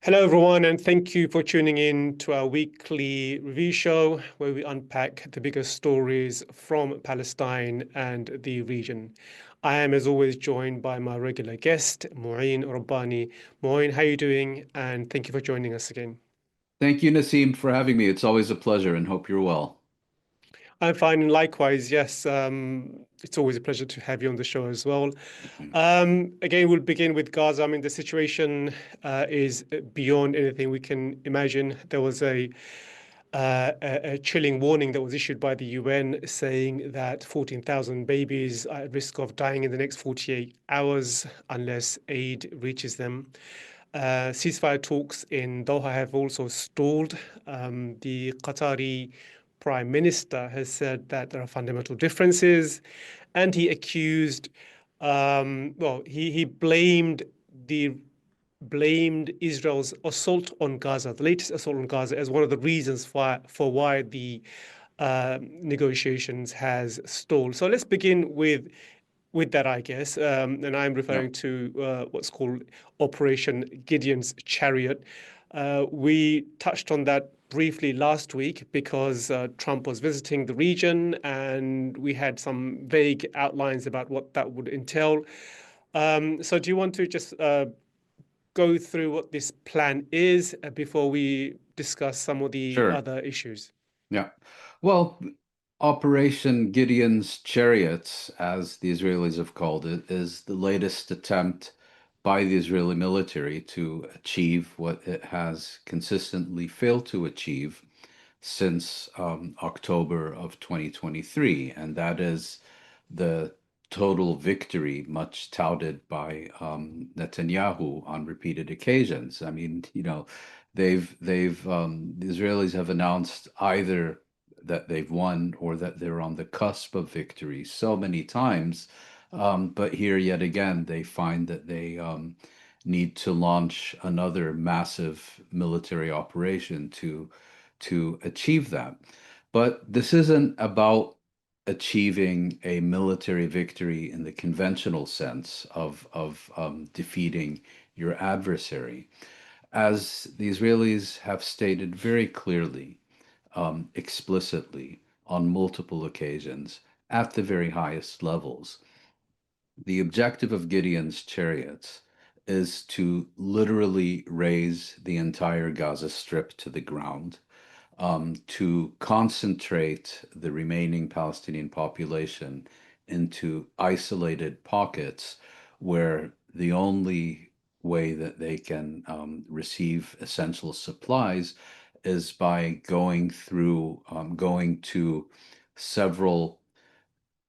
Hello, everyone, and thank you for tuning in to our weekly review show where we unpack the biggest stories from Palestine and the region. I am, as always, joined by my regular guest, Mouin Rabbani. Mouin, how are you doing? And thank you for joining us again. Thank you, Nassim, for having me. It's always a pleasure and hope you're well. I'm fine, and likewise, yes, it's always a pleasure to have you on the show as well. Okay. Again, we'll begin with Gaza. I mean, the situation is beyond anything we can imagine. There was a chilling warning that was issued by the UN saying that 14,000 babies are at risk of dying in the next 48 hours unless aid reaches them. Ceasefire talks in Doha have also stalled. The Qatari Prime Minister has said that there are fundamental differences, and he accused, he the blamed Israel's assault on Gaza, the latest assault on Gaza, as one of the reasons for why the negotiations has stalled. So let's begin with that, I guess, and I'm Yeah. referring to what's called Operation Gideon's Chariot. We touched on that briefly last week because Trump was visiting the region, and we had some vague outlines about what that would entail. So, do you want to just go through what this plan is before we discuss some of the Sure. other issues? Yeah. Well, Operation Gideon's Chariots, as the Israelis have called it, is the latest attempt by the Israeli military to achieve what it has consistently failed to achieve since October of 2023, and that is the total victory, much touted by Netanyahu on repeated occasions. I mean, the Israelis have announced either that they've won or that they're on the cusp of victory so many times. But here, yet again, they find that they need to launch another massive military operation to achieve that. But this isn't about achieving a military victory in the conventional sense of defeating your adversary. As the Israelis have stated very clearly, explicitly, on multiple occasions, at the very highest levels, the objective of Gideon's chariots is to literally raze the entire Gaza Strip to the ground, to concentrate the remaining Palestinian population into isolated pockets where the only way that they can receive essential supplies is by going to several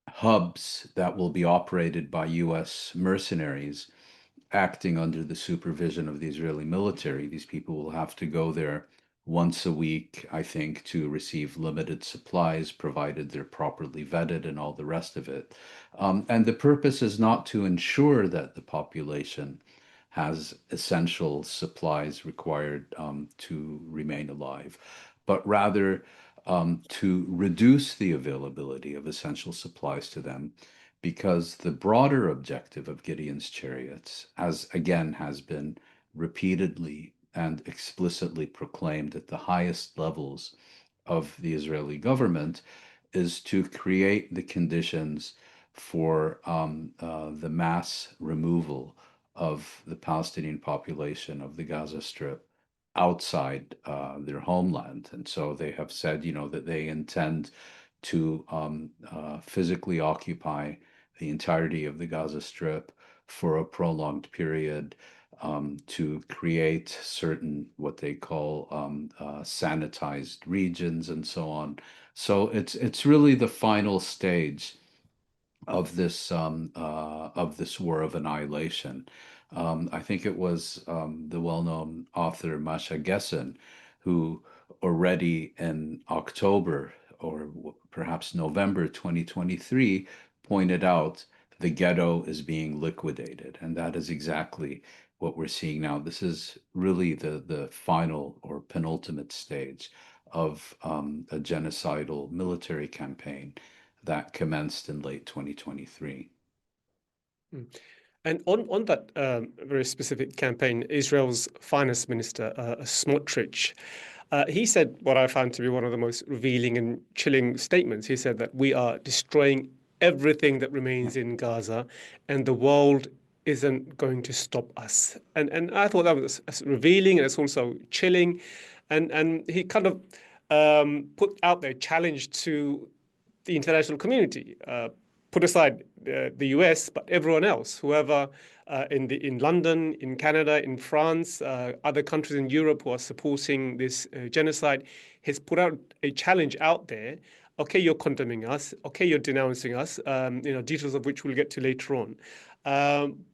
hubs that will be operated by US mercenaries acting under the supervision of the Israeli military. These people will have to go there once a week, I think, to receive limited supplies, provided they're properly vetted and all the rest of it. And the purpose is not to ensure that the population has essential supplies required to remain alive, but rather to reduce the availability of essential supplies to them, because the broader objective of Gideon's chariots, as again has been repeatedly and explicitly proclaimed at the highest levels of the Israeli government, is to create the conditions for the mass removal of the Palestinian population of the Gaza Strip outside their homeland. And so they have said, that they intend to physically occupy the entirety of the Gaza Strip for a prolonged period, to create certain what they call sanitized regions and so on. So it's really the final stage of this war of annihilation. I think it was the well-known author Masha Gessen who already in October or perhaps November 2023 pointed out the ghetto is being liquidated, and that is exactly what we're seeing now. This is really the final or penultimate stage of a genocidal military campaign that commenced in late 2023. Mm. And on that very specific campaign, Israel's finance minister, Smotrich, he said what I found to be one of the most revealing and chilling statements. He said that we are destroying everything that remains in Gaza, and the world isn't going to stop us. And I thought that was revealing, and it's also chilling. And he kind of put out there challenge to the international community. Put aside the US, but everyone else, whoever in London, in Canada, in France, other countries in Europe who are supporting this genocide, has put out a challenge out there. Okay, you're condemning us. Okay, you're denouncing us. Details of which we'll get to later on.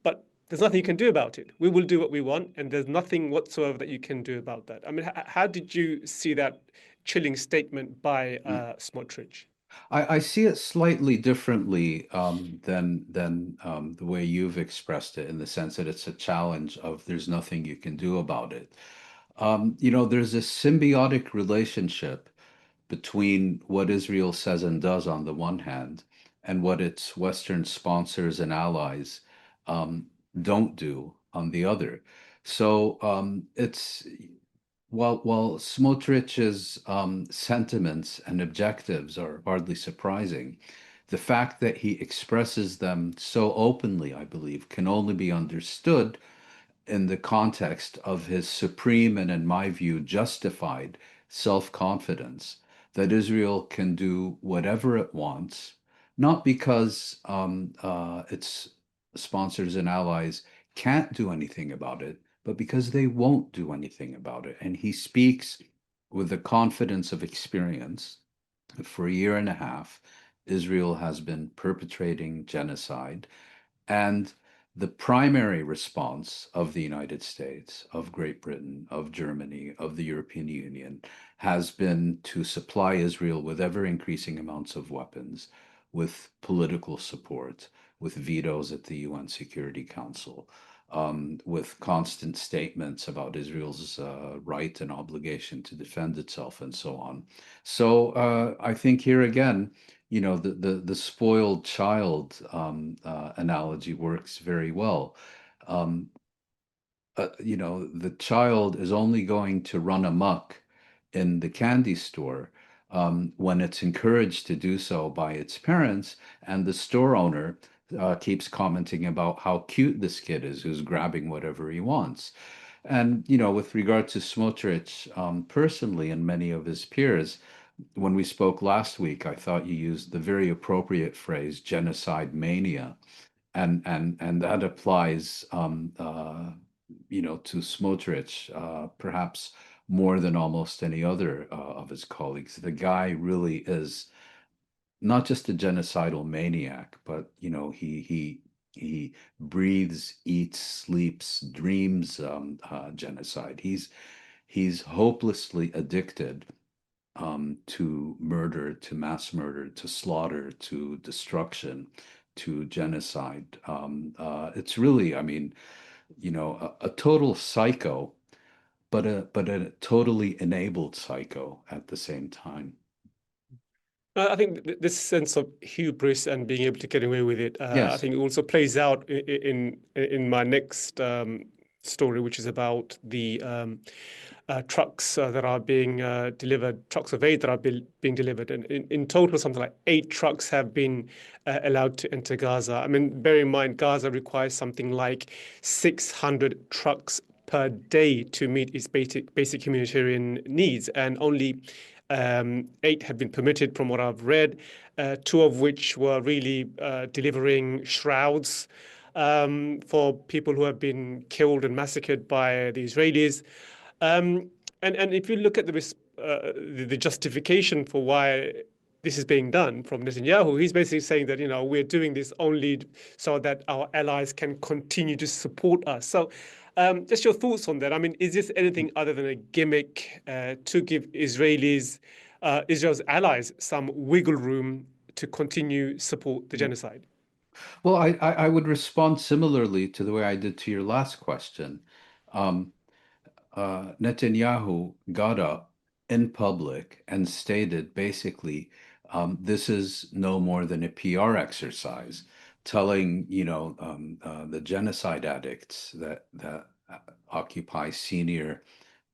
But there's nothing you can do about it. We will do what we want, and there's nothing whatsoever that you can do about that. I mean, how did you see that chilling statement by Smotrich? I see it slightly differently than the way you've expressed it, in the sense that it's a challenge of there's nothing you can do about it. There's a symbiotic relationship between what Israel says and does on the one hand, and what its Western sponsors and allies um, don't do on the other. So it's while Smotrich's sentiments and objectives are hardly surprising, the fact that he expresses them so openly, I believe, can only be understood in the context of his supreme and, in my view, justified self-confidence that Israel can do whatever it wants, not because its sponsors and allies can't do anything about it, but because they won't do anything about it. And he speaks with the confidence of experience. For a year and a half, Israel has been perpetrating genocide, and the primary response of the United States, of Great Britain, of Germany, of the European Union has been to supply Israel with ever increasing amounts of weapons, with political support, with vetoes at the UN Security Council, with constant statements about Israel's right and obligation to defend itself, and so on. So I think here again, the spoiled child analogy works very well. Um, the child is only going to run amok in the candy store when it's encouraged to do so by its parents, and the store owner keeps commenting about how cute this kid is who's grabbing whatever he wants. And, with regard to Smotrich personally and many of his peers, when we spoke last week, I thought you used the very appropriate phrase genocide mania, and that applies to Smotrich perhaps more than almost any other of his colleagues. The guy really is not just a genocidal maniac, but he breathes, eats, sleeps, dreams genocide. He's hopelessly addicted to murder, to mass murder, to slaughter, to destruction, to genocide. It's really, I mean, a total psycho, but a totally enabled psycho at the same time. I think this sense of hubris and being able to get away with it, I Yes. think it also plays out in my next story, which is about the trucks that are being delivered, trucks of aid that are being delivered. And in total, something like 8 trucks have been allowed to enter Gaza. I mean, bear in mind, Gaza requires something like 600 trucks per day to meet its basic humanitarian needs, and only 8 have been permitted, from what I've read, 2 of which were really delivering shrouds for people who have been killed and massacred by the Israelis. Um, and if you look at the justification for why this is being done from Netanyahu, he's basically saying that we're doing this only so that our allies can continue to support us. So, just your thoughts on that. I mean, is this anything other than a gimmick to give Israel's allies some wiggle room to continue support the genocide? Well, I would respond similarly to the way I did to your last question. Um, Netanyahu got up in public and stated basically, this is no more than a PR exercise. telling, the genocide addicts that occupy senior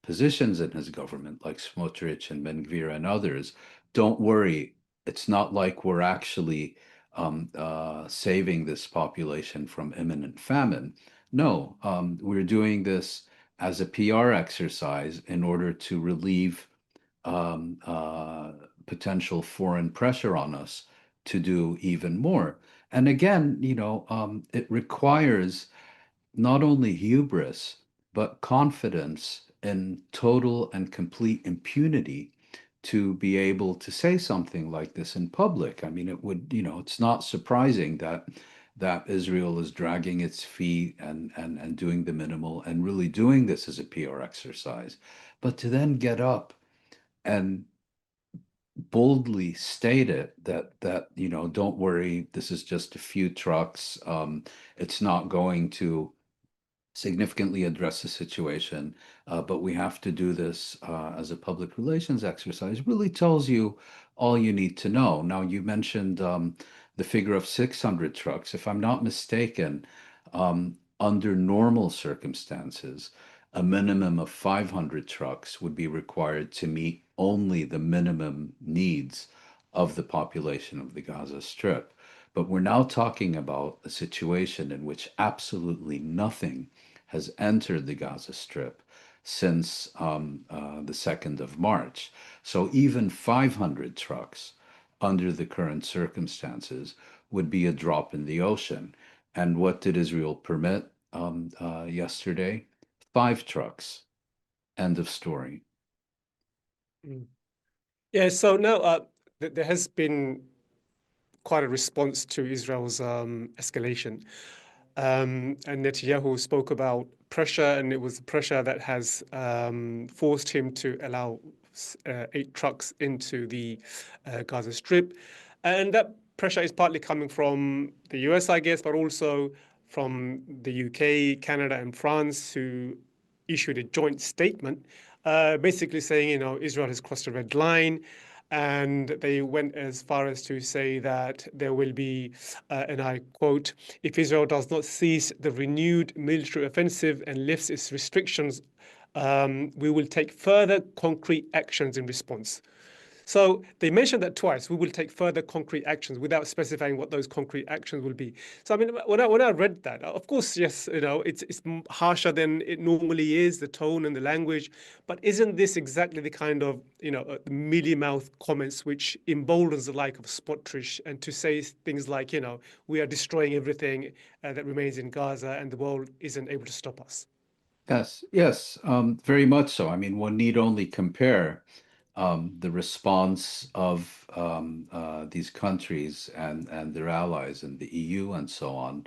positions in his government, like Smotrich and Ben-Gvir and others, don't worry, it's not like we're actually saving this population from imminent famine. No, we're doing this as a PR exercise in order to relieve um, uh, potential foreign pressure on us to do even more. And again, it requires not only hubris, but confidence in total and complete impunity to be able to say something like this in public. I mean, it's not surprising that Israel is dragging its feet and doing the minimal and really doing this as a PR exercise. But to then get up and boldly state it that don't worry, this is just a few trucks. It's not going to significantly address the situation, but we have to do this as a public relations exercise, really tells you all you need to know. Now, you mentioned the figure of 600 trucks. If I'm not mistaken, under normal circumstances, a minimum of 500 trucks would be required to meet only the minimum needs of the population of the Gaza Strip. But we're now talking about a situation in which absolutely nothing has entered the Gaza Strip since the 2nd of March. So even 500 trucks under the current circumstances would be a drop in the ocean. And what did Israel permit yesterday? 5 trucks. End of story. Mm. Yeah, so now there has been quite a response to Israel's escalation. And Netanyahu spoke about pressure, and it was pressure that has forced him to allow 8 trucks into the Gaza Strip. And that pressure is partly coming from the US, I guess, but also from the UK, Canada, and France, who issued a joint statement basically saying, Israel has crossed a red line. And they went as far as to say that there will be, and I quote, if Israel does not cease the renewed military offensive and lifts its restrictions, we will take further concrete actions in response. So they mentioned that twice. We will take further concrete actions without specifying what those concrete actions will be. So I mean, when I read that, of course, yes, it's harsher than it normally is, the tone and the language. But isn't this exactly the kind of mealy mouth comments which emboldens the like of Spotrish, and to say things like, we are destroying everything that remains in Gaza, and the world isn't able to stop us. Yes, yes, very much so. I mean, one need only compare the response of these countries and their allies in the EU and so on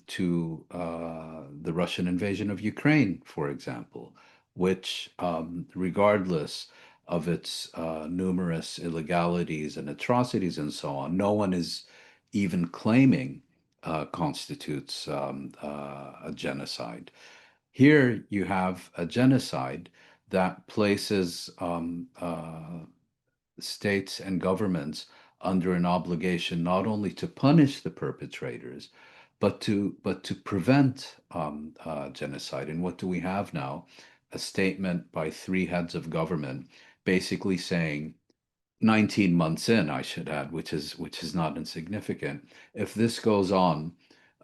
to the Russian invasion of Ukraine, for example, which, regardless of its numerous illegalities and atrocities and so on, no one is even claiming constitutes a genocide. Here you have a genocide that places states and governments under an obligation not only to punish the perpetrators, but to prevent genocide. And what do we have now? A statement by 3 heads of government, basically saying 19 months in, I should add, which is not insignificant. If this goes on,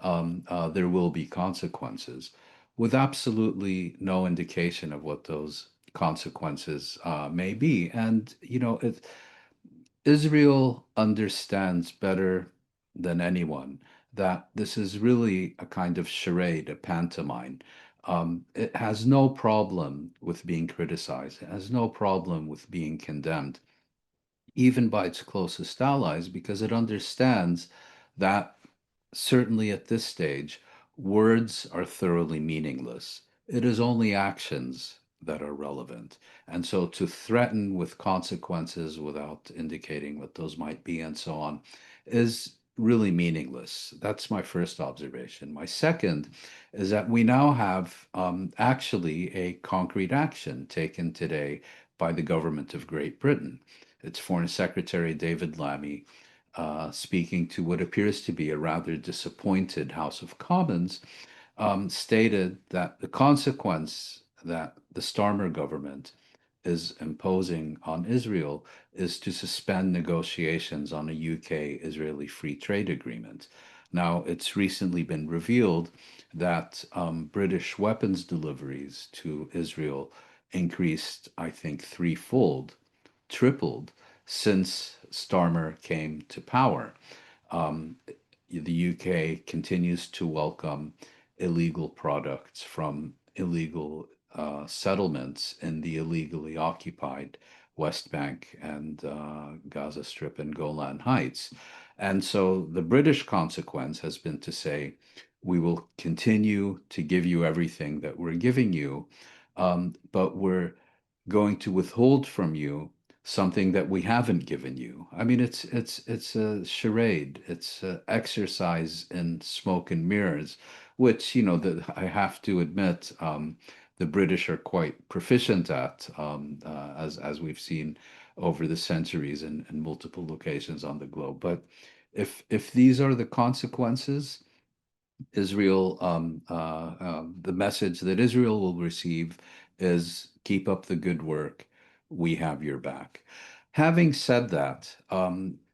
there will be consequences, with absolutely no indication of what those consequences may be. And Israel understands better than anyone that this is really a kind of charade, a pantomime. It has no problem with being criticized. It has no problem with being condemned even by its closest allies, because it understands that, certainly at this stage, words are thoroughly meaningless. It is only actions that are relevant. And so to threaten with consequences without indicating what those might be and so on is really meaningless. That's my first observation. My second is that we now have actually a concrete action taken today by the government of Great Britain. Its Foreign Secretary David Lammy speaking to what appears to be a rather disappointed House of Commons, stated that the consequence that the Starmer government is imposing on Israel is to suspend negotiations on a UK-Israeli free trade agreement. Now, it's recently been revealed that British weapons deliveries to Israel increased, I think, threefold, tripled since Starmer came to power. Um, the UK continues to welcome illegal products from illegal settlements in the illegally occupied West Bank and Gaza Strip and Golan Heights. And so the British consequence has been to say, we will continue to give you everything that we're giving you, but we're going to withhold from you something that we haven't given you. I mean, it's a charade. It's an exercise in smoke and mirrors, which that I have to admit, the British are quite proficient at, as we've seen over the centuries in multiple locations on the globe. But if these are the consequences, Israel, the message that Israel will receive is keep up the good work. We have your back. Having said that,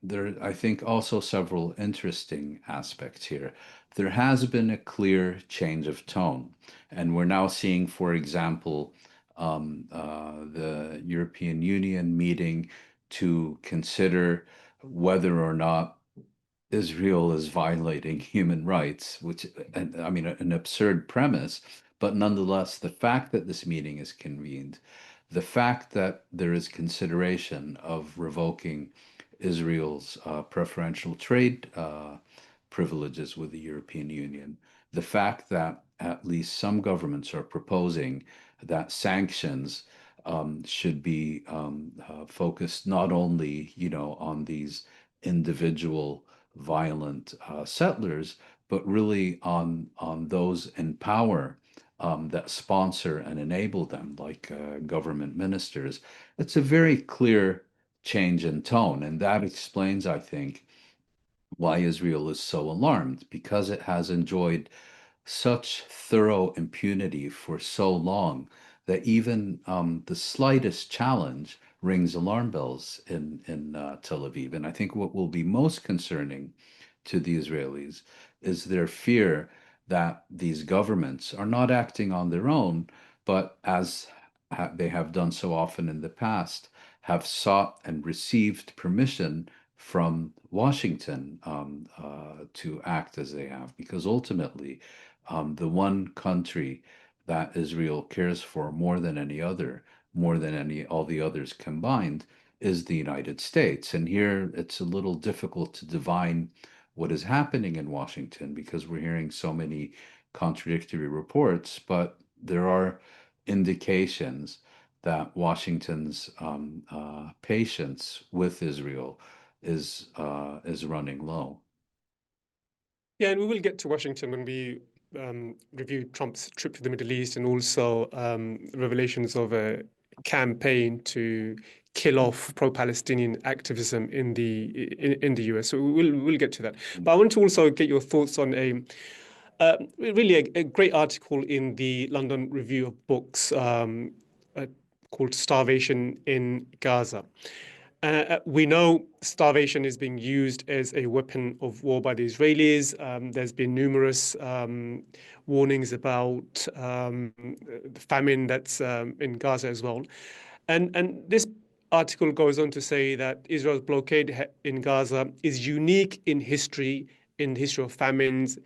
there, I think, also several interesting aspects here. There has been a clear change of tone, and we're now seeing, for example, the European Union meeting to consider whether or not Israel is violating human rights, which, and, I mean, an absurd premise, but nonetheless, the fact that this meeting is convened, the fact that there is consideration of revoking Israel's preferential trade privileges with the European Union, the fact that at least some governments are proposing that sanctions should be focused not only, on these individual violent settlers, but really on those in power that sponsor and enable them, like government ministers. It's a very clear change in tone, and that explains, I think, why Israel is so alarmed, because it has enjoyed such thorough impunity for so long that even the slightest challenge rings alarm bells in Tel Aviv. And I think what will be most concerning to the Israelis is their fear that these governments are not acting on their own, but as they have done so often in the past, have sought and received permission from Washington to act as they have, because ultimately, the one country that Israel cares for more than any other, more than all the others combined, is the United States. And here it's a little difficult to divine what is happening in Washington because we're hearing so many contradictory reports, but there are indications that Washington's patience with Israel is running low. Yeah, and we will get to Washington when we review Trump's trip to the Middle East and also revelations of a campaign to kill off pro-Palestinian activism in the US. So we'll get to that. But I want to also get your thoughts on really a great article in the London Review of Books called "Starvation in Gaza." We know starvation is being used as a weapon of war by the Israelis. There's been numerous warnings about the famine that's in Gaza as well. And this article goes on to say that Israel's blockade in Gaza is unique in the history of famines,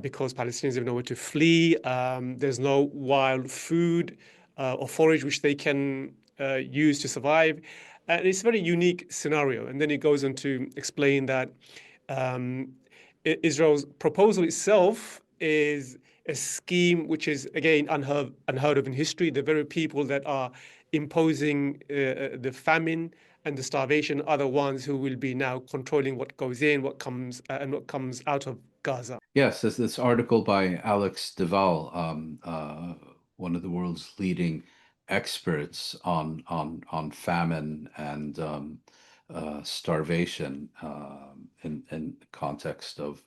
because Palestinians have nowhere to flee. There's no wild food or forage which they can use to survive. And it's a very unique scenario. And then it goes on to explain that um, Israel's proposal itself is a scheme which is, again, unheard of in history. The very people that are imposing the famine and the starvation are the ones who will be now controlling what goes in, what comes, and what comes out of Gaza. Yes, this article by Alex Deval, one of the world's leading experts on famine and starvation in the context of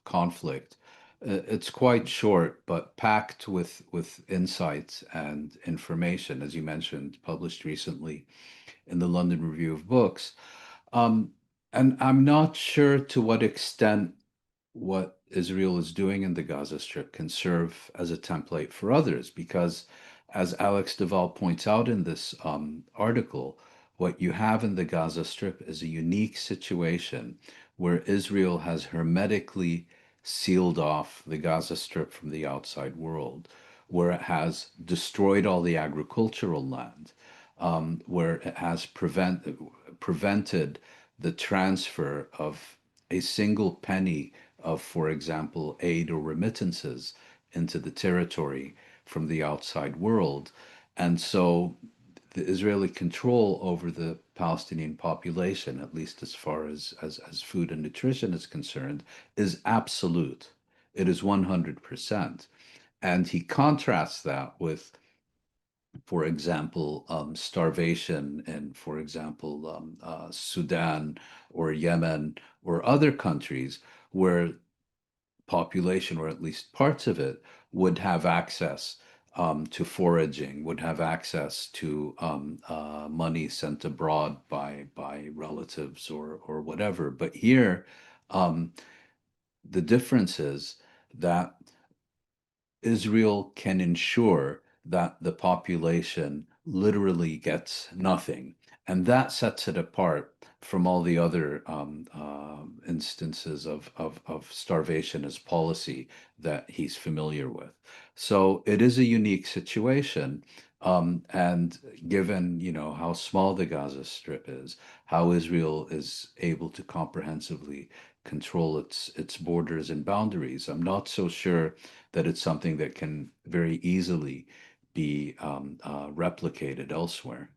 conflict. It's quite short, but packed with insights and information, as you mentioned, published recently in the London Review of Books. Um, and I'm not sure to what extent what Israel is doing in the Gaza Strip can serve as a template for others, because as Alex Duval points out in this article, what you have in the Gaza Strip is a unique situation where Israel has hermetically sealed off the Gaza Strip from the outside world, where it has destroyed all the agricultural land, where it has prevented the transfer of a single penny of, for example, aid or remittances into the territory from the outside world. And so the Israeli control over the Palestinian population, at least as far as food and nutrition is concerned, is absolute. It is 100%. And he contrasts that with, for example, starvation in, for example, Sudan or Yemen or other countries where population, or at least parts of it, would have access to foraging, would have access to money sent abroad by relatives or whatever. But here, um, the difference is that Israel can ensure that the population literally gets nothing. And that sets it apart from all the other instances of starvation as policy that he's familiar with. So it is a unique situation. And given, how small the Gaza Strip is, how Israel is able to comprehensively control its borders and boundaries, I'm not so sure that it's something that can very easily be replicated elsewhere.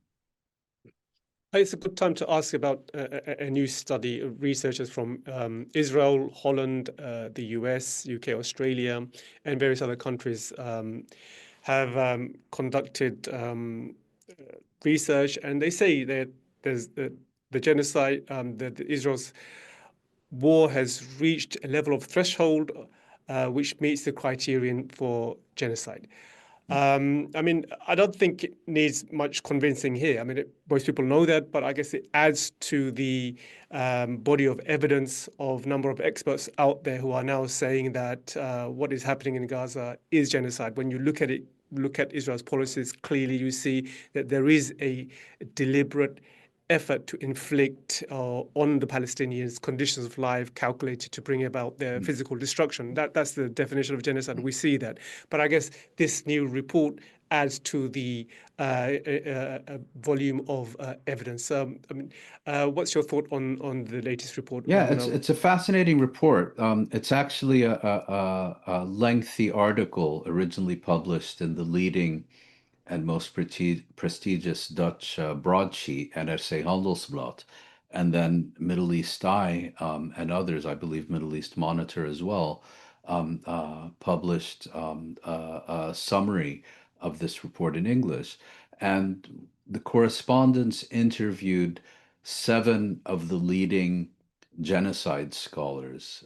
It's a good time to ask about a new study. Researchers from Israel, Holland, the US, UK, Australia, and various other countries have conducted research, and they say that there's the genocide, the Israel's war has reached a level of threshold which meets the criterion for genocide. I mean, I don't think it needs much convincing here. I mean, most people know that, but I guess it adds to the body of evidence of number of experts out there who are now saying that what is happening in Gaza is genocide. When you look at it, look at Israel's policies, clearly you see that there is a deliberate effort to inflict on the Palestinians conditions of life calculated to bring about their physical destruction. That's the definition of genocide. We see that. But I guess this new report adds to the volume of evidence. I mean, what's your thought on the latest report, Yeah, it's Rahman? it's a fascinating report. It's actually a lengthy article originally published in the leading and most prestigious Dutch broadsheet, NRC Handelsblad, and then Middle East Eye and others, I believe Middle East Monitor as well, published a summary of this report in English. And the correspondents interviewed seven of the leading genocide scholars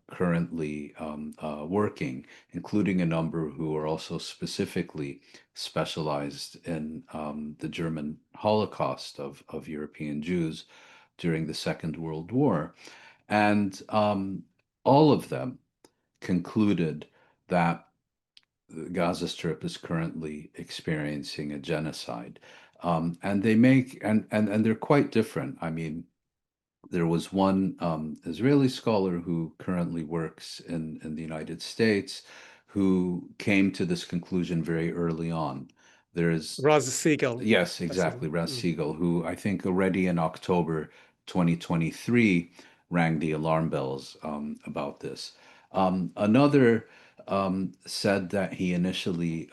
currently working, including a number who are also specifically specialized in the German Holocaust of European Jews during the Second World War. And all of them concluded that the Gaza Strip is currently experiencing a genocide. And they make, and they're quite different. I mean, there was one Israeli scholar who currently works in the United States who came to this conclusion very early on. There's Raz Segal. Yes, That's his exactly. name. Ras Siegel, who I think already in October 2023 rang the alarm bells about this. Another said that he initially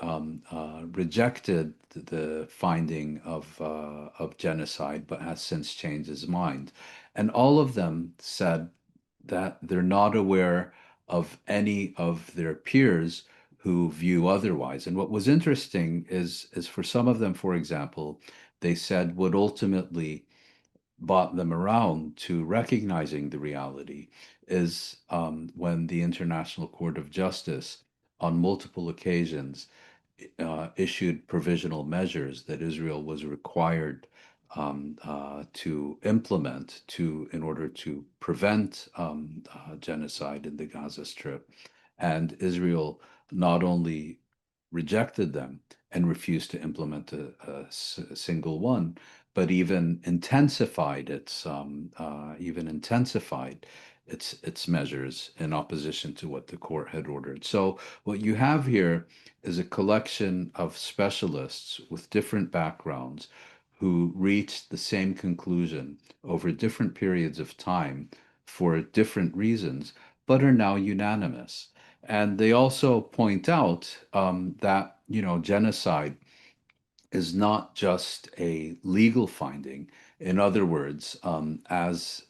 rejected the finding of genocide, but has since changed his mind. And all of them said that they're not aware of any of their peers who view otherwise. And what was interesting is for some of them, for example, they said what ultimately brought them around to recognizing the reality is when the International Court of Justice, on multiple occasions, issued provisional measures that Israel was required to implement in order to prevent genocide in the Gaza Strip. And Israel not only rejected them and refused to implement a single one, but even intensified its measures in opposition to what the court had ordered. So what you have here is a collection of specialists with different backgrounds who reached the same conclusion over different periods of time for different reasons, but are now unanimous. And they also point out that, genocide is not just a legal finding. In other words, as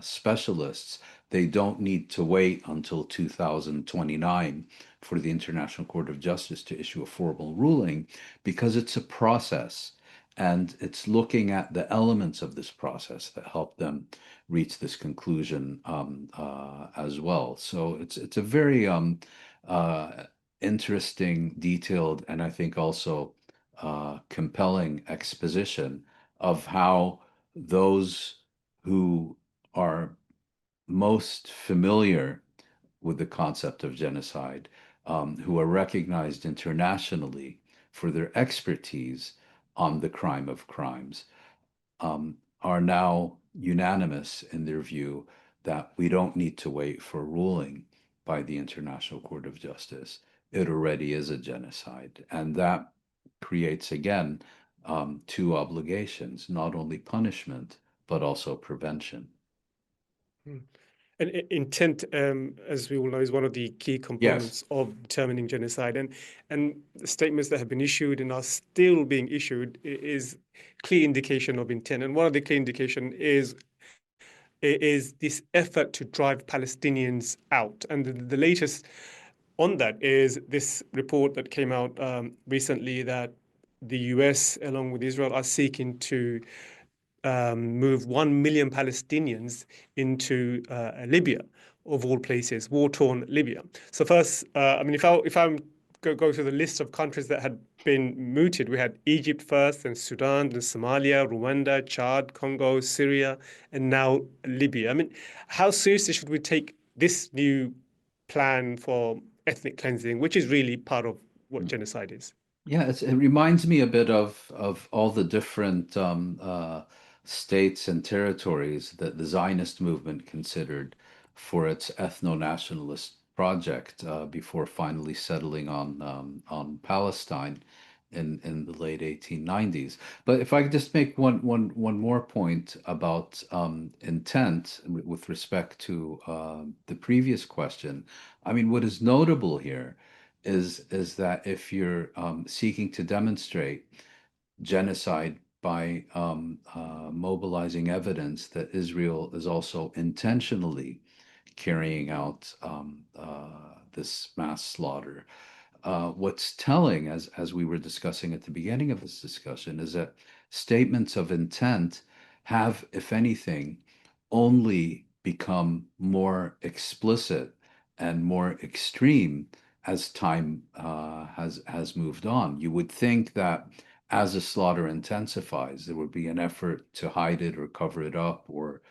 specialists, they don't need to wait until 2029 for the International Court of Justice to issue a formal ruling because it's a process. And it's looking at the elements of this process that help them reach this conclusion as well. So it's a very uh, interesting, detailed, and I think also compelling exposition of how those who are most familiar with the concept of genocide, who are recognized internationally for their expertise on the crime of crimes, are now unanimous in their view that we don't need to wait for ruling by the International Court of Justice. It already is a genocide. And that creates, again, two obligations, not only punishment, but also prevention. And intent, as we all know, is one of the key Yes. components of determining genocide. And the statements that have been issued and are still being issued is clear indication of intent. And one of the clear indication is this effort to drive Palestinians out. And the latest on that is this report that came out recently that the US, along with Israel, are seeking to move 1 million Palestinians into Libya, of all places, war-torn Libya. So first, I mean, if I'm go through the list of countries that had been mooted, we had Egypt first, then Sudan, then Somalia, Rwanda, Chad, Congo, Syria, and now Libya. I mean, how seriously should we take this new plan for ethnic cleansing, which is really part of what genocide is? Yeah, it reminds me a bit of all the different states and territories that the Zionist movement considered for its ethno-nationalist project before finally settling on Palestine in the late 1890s. But if I could just make one more point about intent with respect to the previous question. I mean, what is notable here is that if you're seeking to demonstrate genocide by mobilizing evidence that Israel is also intentionally carrying out this mass slaughter. What's telling, as we were discussing at the beginning of this discussion, is that statements of intent have, if anything, only become more explicit and more extreme as time has moved on. You would think that as the slaughter intensifies, there would be an effort to hide it or cover it up or,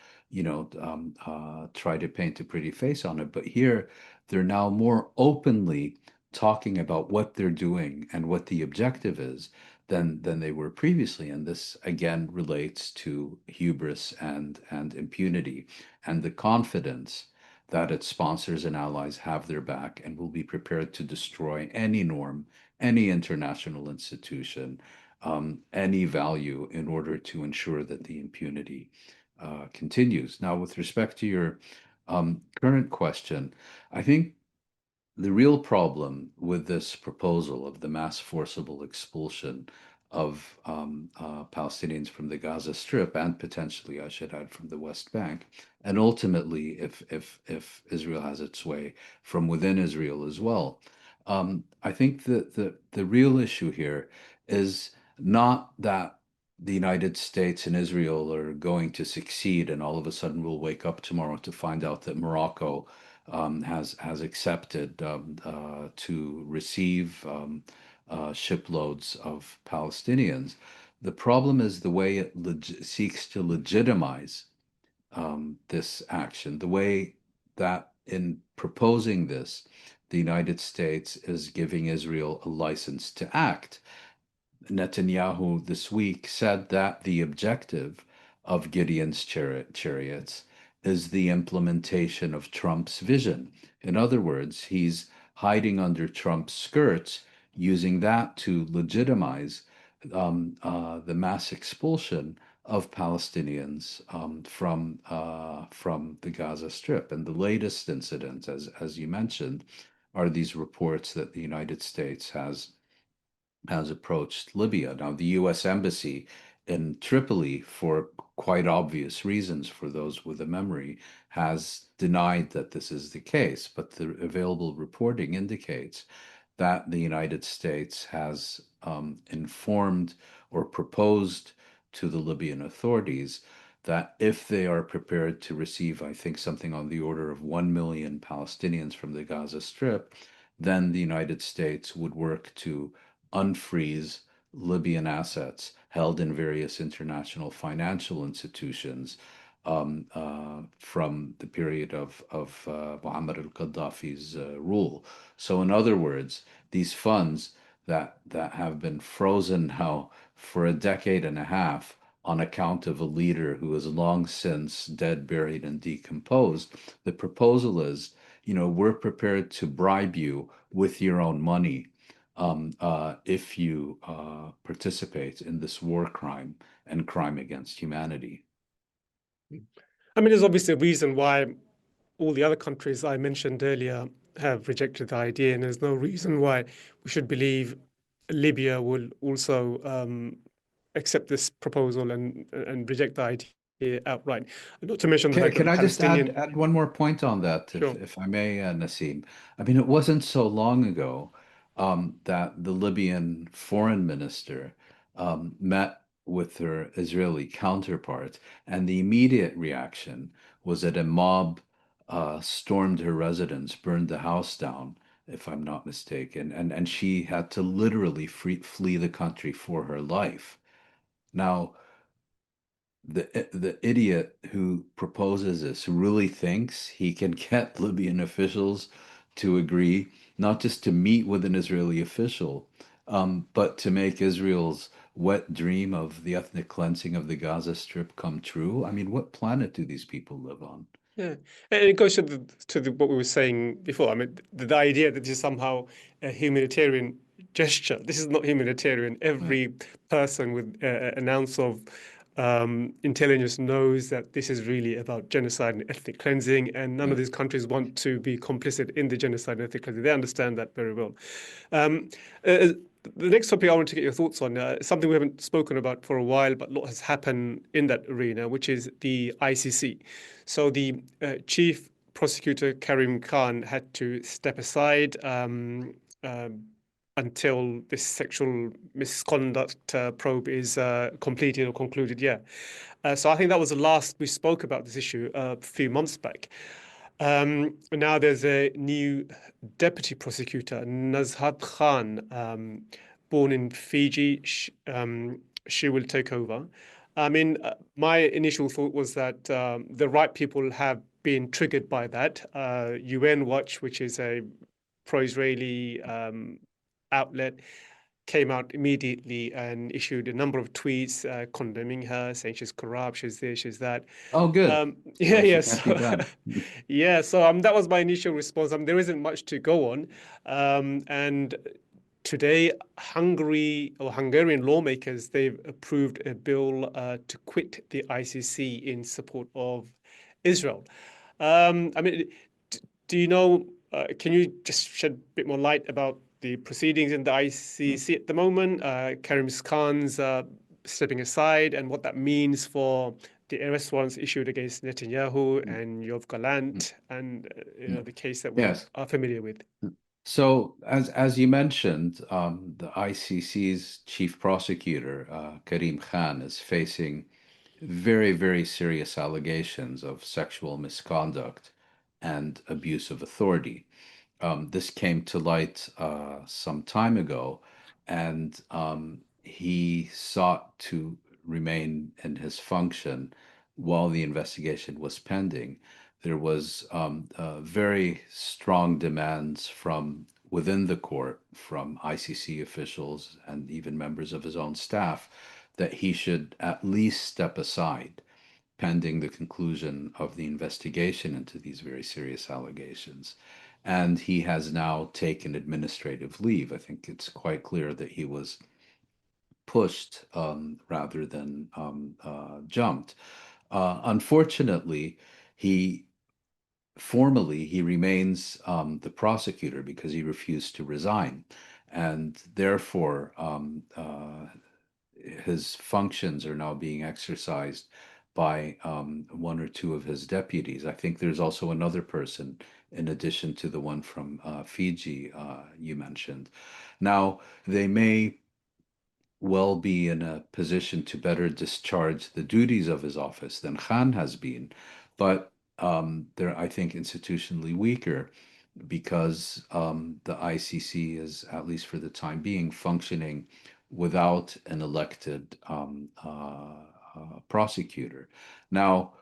try to paint a pretty face on it. But here, they're now more openly talking about what they're doing and what the objective is than they were previously. And this again relates to hubris and impunity and the confidence that its sponsors and allies have their back and will be prepared to destroy any norm, any international institution, any value in order to ensure that the impunity continues. Now, with respect to your current question, I think the real problem with this proposal of the mass forcible expulsion of Palestinians from the Gaza Strip and potentially, I should add, from the West Bank, and ultimately, if Israel has its way, from within Israel as well. I think that the real issue here is not that the United States and Israel are going to succeed, and all of a sudden we'll wake up tomorrow to find out that Morocco has accepted to receive shiploads of Palestinians. The problem is the way it seeks to legitimize this action, the way that in proposing this, the United States is giving Israel a license to act. Netanyahu this week said that the objective of Gideon's chariots is the implementation of Trump's vision. In other words, he's hiding under Trump's skirts, using that to legitimize the mass expulsion of Palestinians from the Gaza Strip. And the latest incident, as you mentioned, are these reports that the United States has approached Libya. Now, the U.S. Embassy in Tripoli, for quite obvious reasons for those with a memory, has denied that this is the case, but the available reporting indicates that the United States has informed or proposed to the Libyan authorities that if they are prepared to receive, I think, something on the order of 1 million Palestinians from the Gaza Strip, then the United States would work to unfreeze Libyan assets held in various international financial institutions from the period of Muhammad al-Gaddafi's rule. So, in other words, these funds that have been frozen now for a decade and a half on account of a leader who is long since dead, buried, and decomposed, the proposal is, we're prepared to bribe you with your own money if you participate in this war crime and crime against humanity. I mean, there's obviously a reason why all the other countries I mentioned earlier have rejected the idea, and there's no reason why we should believe Libya will also accept this proposal and reject the idea outright. Not to mention the fact that Can the I just add Palestinian... one more point on that, Sure. if I may, Nassim? I mean, it wasn't so long ago that the Libyan foreign minister met with her Israeli counterpart, and the immediate reaction was that a mob stormed her residence, burned the house down, if I'm not mistaken, and she had to literally flee the country for her life. Now, the idiot who proposes this really thinks he can get Libyan officials to agree not just to meet with an Israeli official, but to make Israel's wet dream of the ethnic cleansing of the Gaza Strip come true. I mean, what planet do these people live on? Yeah, and it goes to what we were saying before. I mean, the idea that this is somehow a humanitarian gesture. This is not humanitarian. Right. Every person with an ounce of intelligence knows that this is really about genocide and ethnic cleansing, and none of Right. these countries want to be complicit in the genocide and ethnic cleansing. They understand that very well. Um, uh, the next topic I want to get your thoughts on, something we haven't spoken about for a while, but a lot has happened in that arena, which is the ICC. So the chief prosecutor, Karim Khan, had to step aside until this sexual misconduct probe is completed or concluded. Yeah. So I think that was the last we spoke about this issue a few months back. Now there's a new deputy prosecutor, Nazhat Khan, born in Fiji. She will take over. I mean, my initial thought was that the right people have been triggered by that. UN Watch, which is a pro-Israeli outlet, came out immediately and issued a number of tweets condemning her, saying she's corrupt, she's this, she's that. Oh, good. Yeah, So she yeah. can't be So, banned. yeah. So that was my initial response. There isn't much to go on, and today, Hungarian lawmakers, they've approved a bill to quit the ICC in support of Israel. I mean, do you know, can you just shed a bit more light about the proceedings in the ICC at the moment? Karim Khan's stepping aside and what that means for the arrest warrants issued against Netanyahu and Yoav Gallant and the case that we Yes. are familiar with. So, as you mentioned, the ICC's chief prosecutor, Karim Khan, is facing very, very serious allegations of sexual misconduct and abuse of authority. This came to light some time ago, and he sought to remain in his function while the investigation was pending. There was very strong demands from within the court, from ICC officials and even members of his own staff, that he should at least step aside pending the conclusion of the investigation into these very serious allegations. And he has now taken administrative leave. I think it's quite clear that he was pushed rather than jumped. Unfortunately, he formally he remains the prosecutor because he refused to resign, and therefore his functions are now being exercised by one or two of his deputies. I think there's also another person in addition to the one from Fiji you mentioned. Now, they may well be in a position to better discharge the duties of his office than Khan has been, but they're, I think, institutionally weaker because the ICC is, at least for the time being, functioning without an elected prosecutor. Now,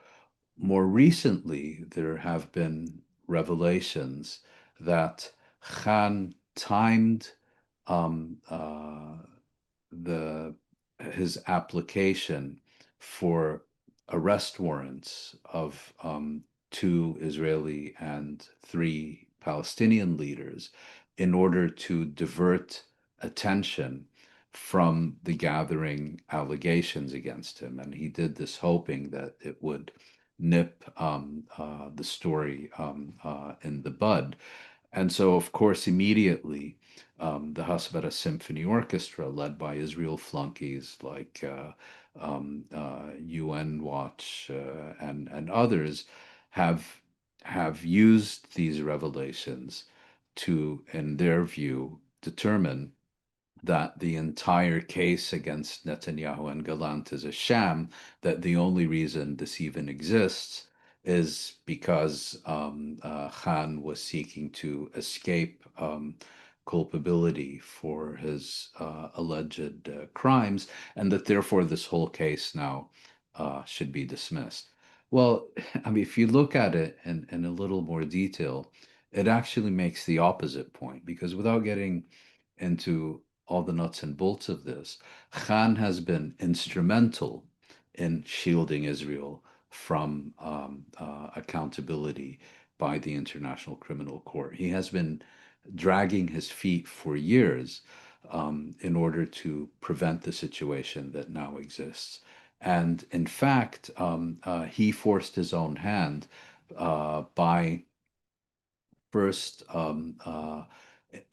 more recently, there have been revelations that Khan timed um, uh, the his application for arrest warrants of two Israeli and three Palestinian leaders in order to divert attention from the gathering allegations against him. And he did this hoping that it would nip the story in the bud. And so, of course, immediately the Hasbara Symphony Orchestra, led by Israel flunkies like UN Watch and others, have have used these revelations to, in their view, determine that the entire case against Netanyahu and Gallant is a sham, that the only reason this even exists is because Khan was seeking to escape culpability for his alleged crimes, and that therefore this whole case now should be dismissed. Well, I mean, if you look at it in a little more detail, it actually makes the opposite point, because without getting into all the nuts and bolts of this, Khan has been instrumental in shielding Israel from accountability by the International Criminal Court. He has been dragging his feet for years in order to prevent the situation that now exists. And in fact, he forced his own hand by first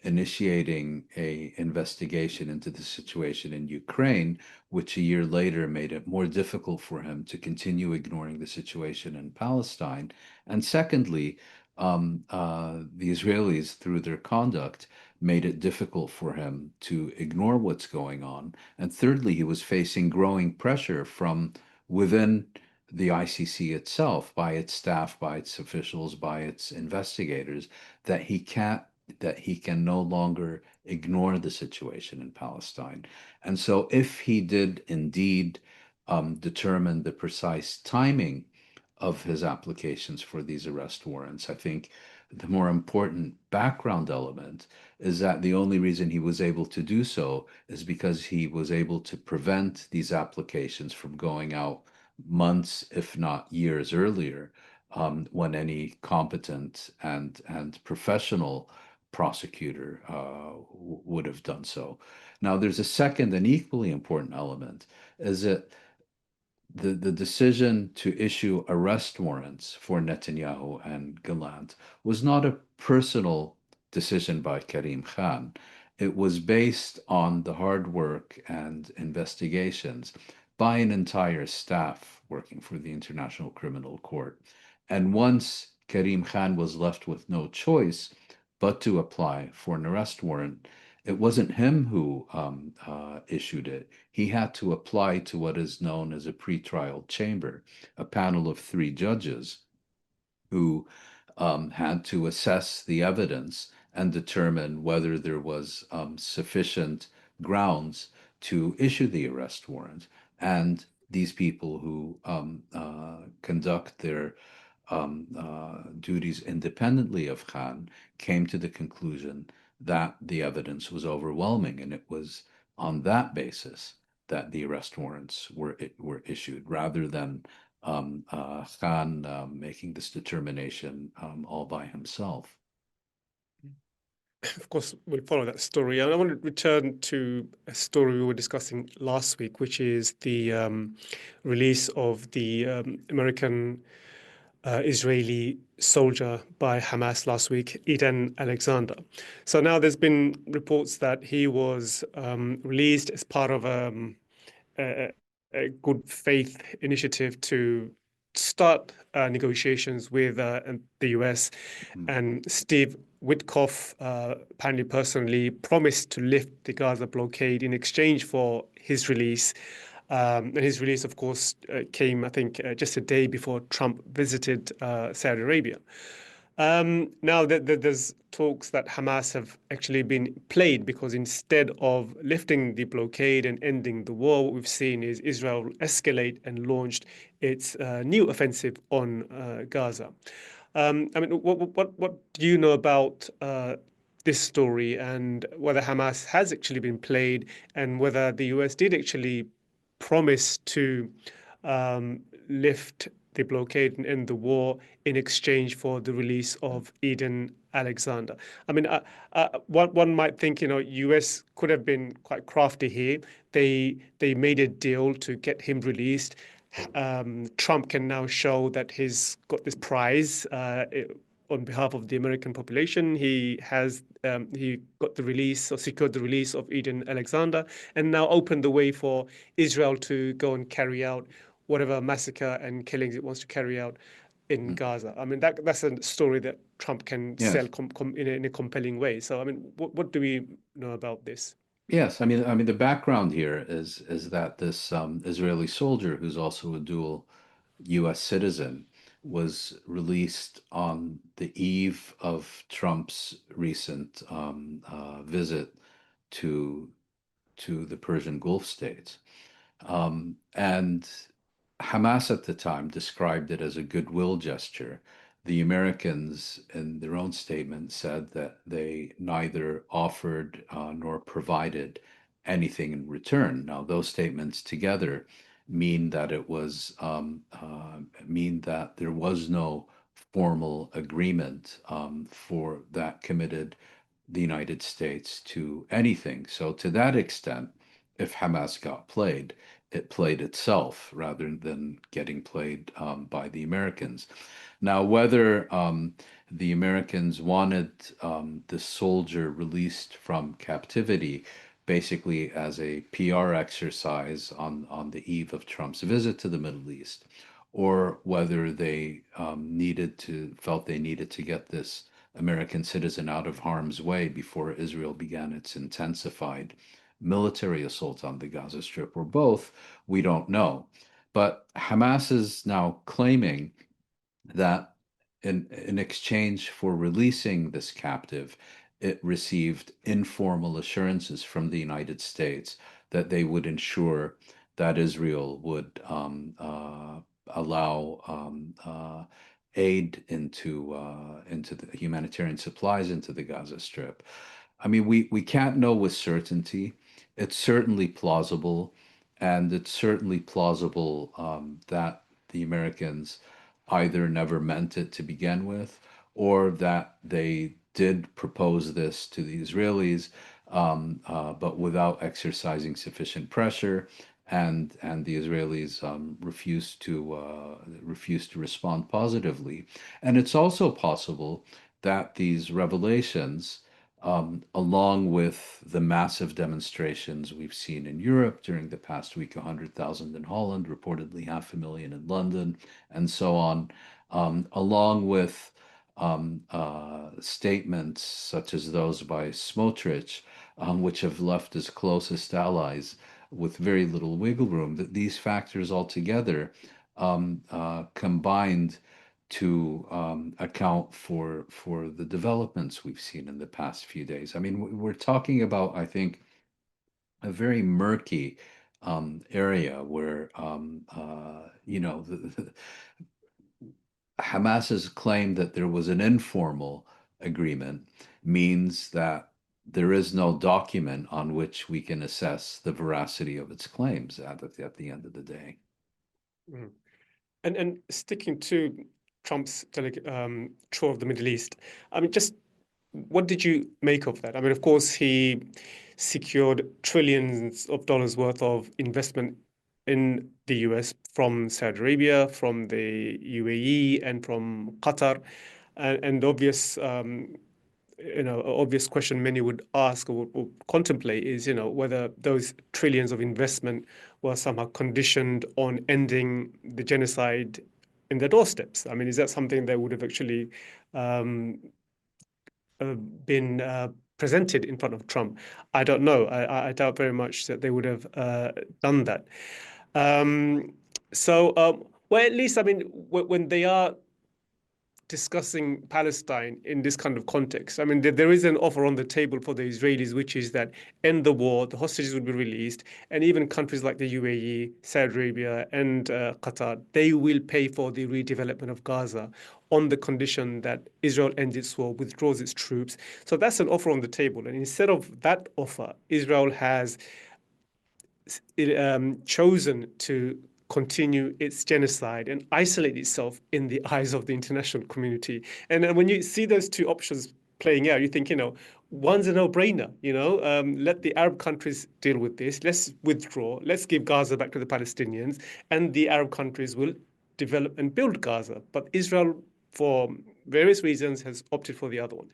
initiating a investigation into the situation in Ukraine, which a year later made it more difficult for him to continue ignoring the situation in Palestine. And secondly, the Israelis, through their conduct, made it difficult for him to ignore what's going on. And thirdly, he was facing growing pressure from within the ICC itself, by its staff, by its officials, by its investigators, that he can no longer ignore the situation in Palestine. And so, if he did indeed determine the precise timing of his applications for these arrest warrants, I think the more important background element is that the only reason he was able to do so is because he was able to prevent these applications from going out months, if not years earlier, when any competent and professional prosecutor would have done so. Now, there's a second and equally important element, is that the decision to issue arrest warrants for Netanyahu and Gallant was not a personal decision by Karim Khan. It was based on the hard work and investigations by an entire staff working for the International Criminal Court. And once Karim Khan was left with no choice but to apply for an arrest warrant. It wasn't him who issued it. He had to apply to what is known as a pretrial chamber, a panel of three judges who had to assess the evidence and determine whether there was sufficient grounds to issue the arrest warrant. And these people who conduct their duties independently of Khan came to the conclusion that the evidence was overwhelming, and it was on that basis that the arrest warrants were issued, rather than Khan making this determination all by himself. Of course, we'll follow that story. And I want to return to a story we were discussing last week, which is the release of the American Israeli soldier by Hamas last week, Eden Alexander. So now there's been reports that he was released as part of a, a good faith initiative to start negotiations with the US. And Steve Witkoff apparently personally promised to lift the Gaza blockade in exchange for his release. And his release, of course, came, I think, just a day before Trump visited Saudi Arabia. Now there's talks that Hamas have actually been played, because instead of lifting the blockade and ending the war, what we've seen is Israel escalate and launched its new offensive on Gaza. I mean, what do you know about this story, and whether Hamas has actually been played, and whether the US did actually promise to lift the blockade and end the war in exchange for the release of Eden Alexander? I mean, one might think, US could have been quite crafty here. They made a deal to get him released. Trump can now show that he's got this prize on behalf of the American population. He got the release, or secured the release, of Eden Alexander, and now opened the way for Israel to go and carry out whatever massacre and killings it wants to carry out in Gaza. I mean, that's a story that Trump can sell in a compelling way. So, I mean, what do we know about this? Yes, I mean, the background here is that this Israeli soldier, who's also a dual U.S. citizen, was released on the eve of Trump's recent visit to the Persian Gulf states. And Hamas at the time described it as a goodwill gesture. The Americans, in their own statement, said that they neither offered nor provided anything in return. Now, those statements together mean that mean that there was no formal agreement for that committed the United States to anything. So, to that extent, if Hamas got played, it played itself rather than getting played by the Americans. Now, whether the Americans wanted the soldier released from captivity basically as a PR exercise on the eve of Trump's visit to the Middle East, or whether they felt they needed to get this American citizen out of harm's way before Israel began its intensified military assault on the Gaza Strip, or both, we don't know. But Hamas is now claiming that in exchange for releasing this captive, it received informal assurances from the United States that they would ensure that Israel would allow aid into the humanitarian supplies into the Gaza Strip. I mean, we can't know with certainty. It's certainly plausible, and it's certainly plausible that the Americans either never meant it to begin with, or that they did propose this to the Israelis, but without exercising sufficient pressure, and the Israelis refused to respond positively. And it's also possible that these revelations, along with the massive demonstrations we've seen in Europe during the past week, 100,000 in Holland, reportedly 500,000 in London, and so on, along with statements such as those by Smotrich, which have left his closest allies with very little wiggle room, that these factors altogether combined to account for the developments we've seen in the past few days. I mean, we're talking about, I think, a very murky area where Hamas's claim that there was an informal agreement means that there is no document on which we can assess the veracity of its claims at the end of the day. Mm. And sticking to Trump's tour of the Middle East, I mean, just what did you make of that? I mean, of course, he secured trillions of dollars worth of investment in the US from Saudi Arabia, from the UAE, and from Qatar. And obvious, obvious question many would ask or contemplate is, whether those trillions of investment were somehow conditioned on ending the genocide in their doorsteps. I mean, is that something that would have actually um, been presented in front of Trump? I don't know. I doubt very much that they would have done that. Well, at least, I mean, when they are discussing Palestine in this kind of context, I mean, there is an offer on the table for the Israelis, which is that end the war, the hostages will be released, and even countries like the UAE, Saudi Arabia, and Qatar, they will pay for the redevelopment of Gaza on the condition that Israel ends its war, withdraws its troops. So that's an offer on the table. And instead of that offer, Israel has chosen to continue its genocide and isolate itself in the eyes of the international community. And when you see those two options playing out, you think, one's a no-brainer, let the Arab countries deal with this. Let's withdraw. Let's give Gaza back to the Palestinians, and the Arab countries will develop and build Gaza. But Israel, for various reasons, has opted for the other one.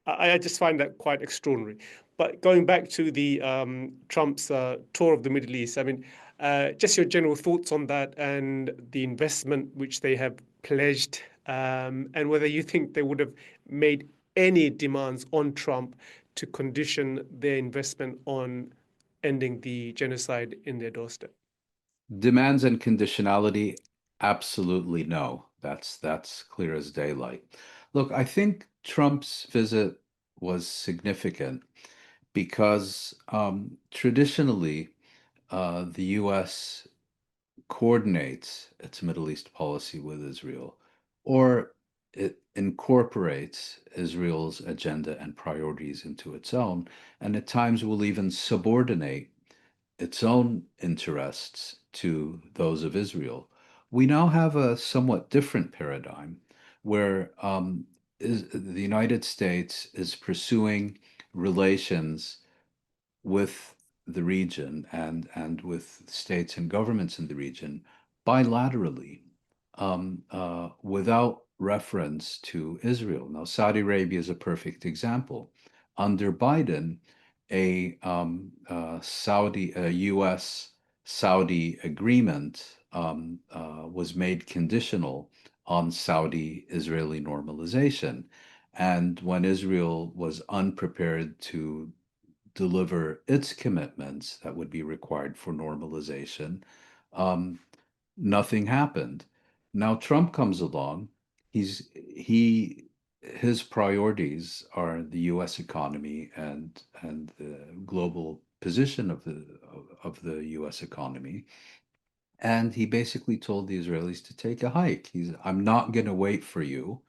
I just find that quite extraordinary. But going back to the Trump's tour of the Middle East, I mean, just your general thoughts on that and the investment which they have pledged, and whether you think they would have made any demands on Trump to condition their investment on ending the genocide in their doorstep. Demands and conditionality, absolutely no. That's clear as daylight. Look, I think Trump's visit was significant because traditionally the U.S. coordinates its Middle East policy with Israel, or it incorporates Israel's agenda and priorities into its own, and at times will even subordinate its own interests to those of Israel. We now have a somewhat different paradigm where the United States is pursuing relations with the region and with states and governments in the region bilaterally without reference to Israel. Now, Saudi Arabia is a perfect example. Under Biden, a U.S. Saudi agreement was made conditional on Saudi Israeli normalization. And when Israel was unprepared to deliver its commitments that would be required for normalization, um, nothing happened. Now Trump comes along. He his priorities are the U.S. economy and the global position of the U.S. economy. And he basically told the Israelis to take a hike. I'm not going to wait for you.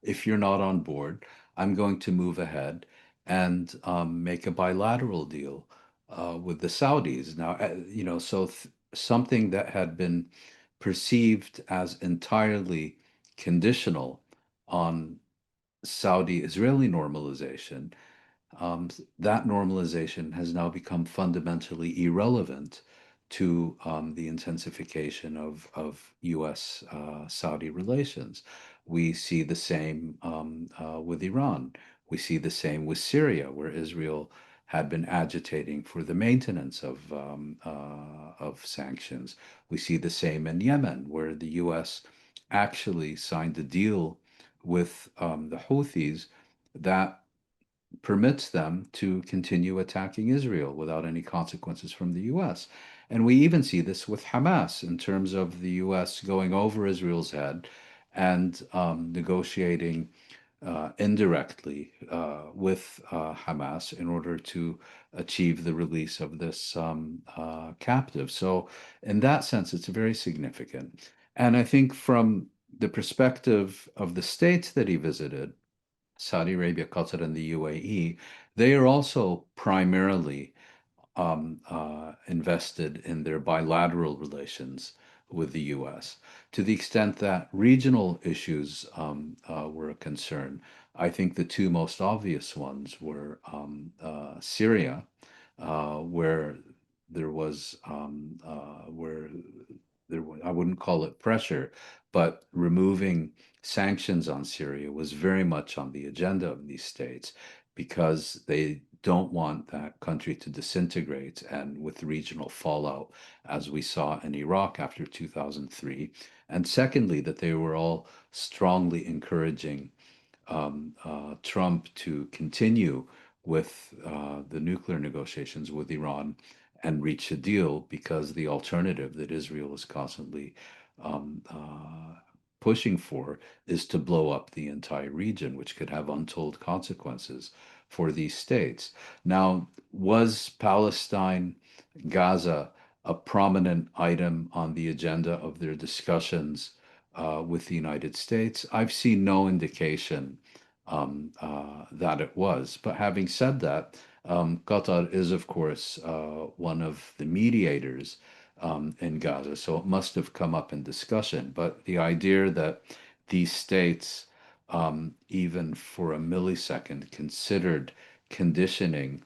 If you're not on board, I'm going to move ahead and make a bilateral deal with the Saudis. Now, something that had been perceived as entirely conditional on Saudi-Israeli normalization, that normalization has now become fundamentally irrelevant to the intensification of U.S. Saudi relations. We see the same with Iran. We see the same with Syria, where Israel had been agitating for the maintenance of sanctions. We see the same in Yemen, where the U.S. actually signed a deal with the Houthis that permits them to continue attacking Israel without any consequences from the US. And we even see this with Hamas in terms of the US going over Israel's head and negotiating indirectly with Hamas in order to achieve the release of this captive. So, in that sense, it's very significant. And I think from the perspective of the states that he visited, Saudi Arabia, Qatar, and the UAE, they are also primarily invested in their bilateral relations with the US. To the extent that regional issues were a concern, I think the two most obvious ones were Syria, where there was where there was, I wouldn't call it pressure, but removing sanctions on Syria was very much on the agenda of these states because they don't want that country to disintegrate and with regional fallout, as we saw in Iraq after 2003. And secondly, that they were all strongly encouraging Trump to continue with the nuclear negotiations with Iran and reach a deal because the alternative that Israel is constantly um, uh, pushing for is to blow up the entire region, which could have untold consequences for these states. Now, was Palestine, Gaza, a prominent item on the agenda of their discussions with the United States? I've seen no indication that it was. But having said that, Qatar is, of course, one of the mediators in Gaza, so it must have come up in discussion. But the idea that these states, even for a millisecond, considered conditioning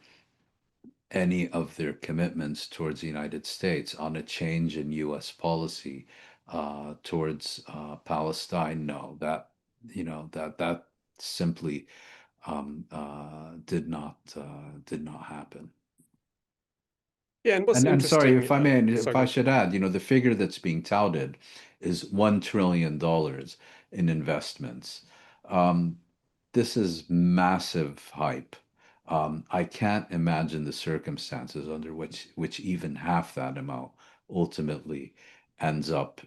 any of their commitments towards the United States on a change in U.S. policy towards Palestine, no, that simply did not happen. Yeah, and what's And sorry, interesting, if I may, if sorry, I go on. should add, the figure that's being touted is $1 trillion in investments. Um, this is massive hype. I can't imagine the circumstances under which even half that amount ultimately ends up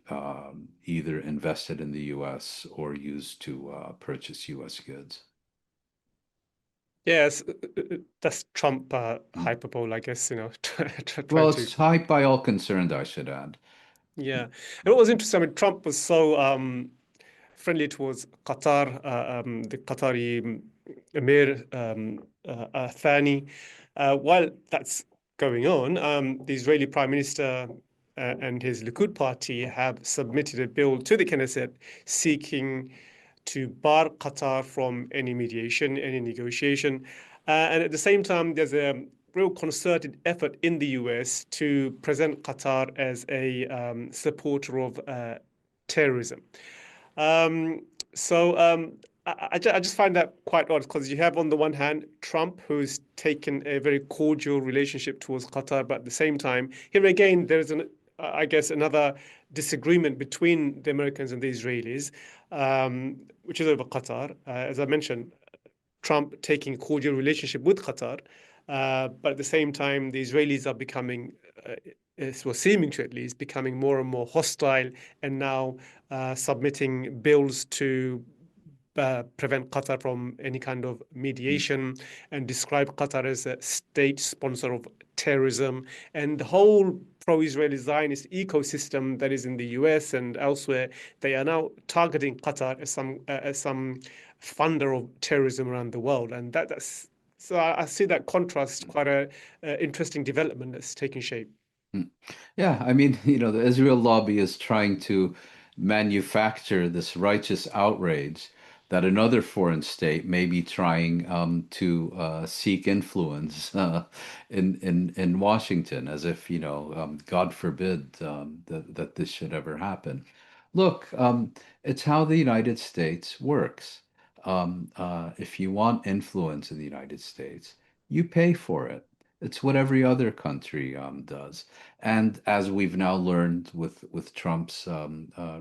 either invested in the U.S. or used to purchase U.S. goods. Yes, that's Trump Mm. hyperbole, I guess, Well, trying to, it's hype by all concerned, I should add. yeah. And what was interesting, I mean, Trump was so friendly towards Qatar, the Qatari Emir Al-Thani. While that's going on, the Israeli Prime Minister and his Likud party have submitted a bill to the Knesset seeking to bar Qatar from any mediation, any negotiation. And at the same time, there's a real concerted effort in the US to present Qatar as a supporter of terrorism. Um, so I just find that quite odd because you have on the one hand Trump, who's taken a very cordial relationship towards Qatar, but at the same time, here again, there's I guess, another disagreement between the Americans and the Israelis, which is over Qatar. As I mentioned, Trump taking a cordial relationship with Qatar, but at the same time, the Israelis are becoming, well, seeming to at least, becoming more and more hostile and now submitting bills to prevent Qatar from any kind of Mm, mediation and describe Qatar as a state sponsor of terrorism. And the whole pro-Israeli Zionist ecosystem that is in the US and elsewhere, they are now targeting Qatar as some funder of terrorism around the world. And that's so I see that contrast, quite a interesting development that's taking shape. mm. Yeah, I mean, the Israel lobby is trying to manufacture this righteous outrage that another foreign state may be trying to seek influence in Washington, as if, God forbid that this should ever happen. Look, it's how the United States works. If you want influence in the United States, you pay for it. It's what every other country does. And as we've now learned with Trump's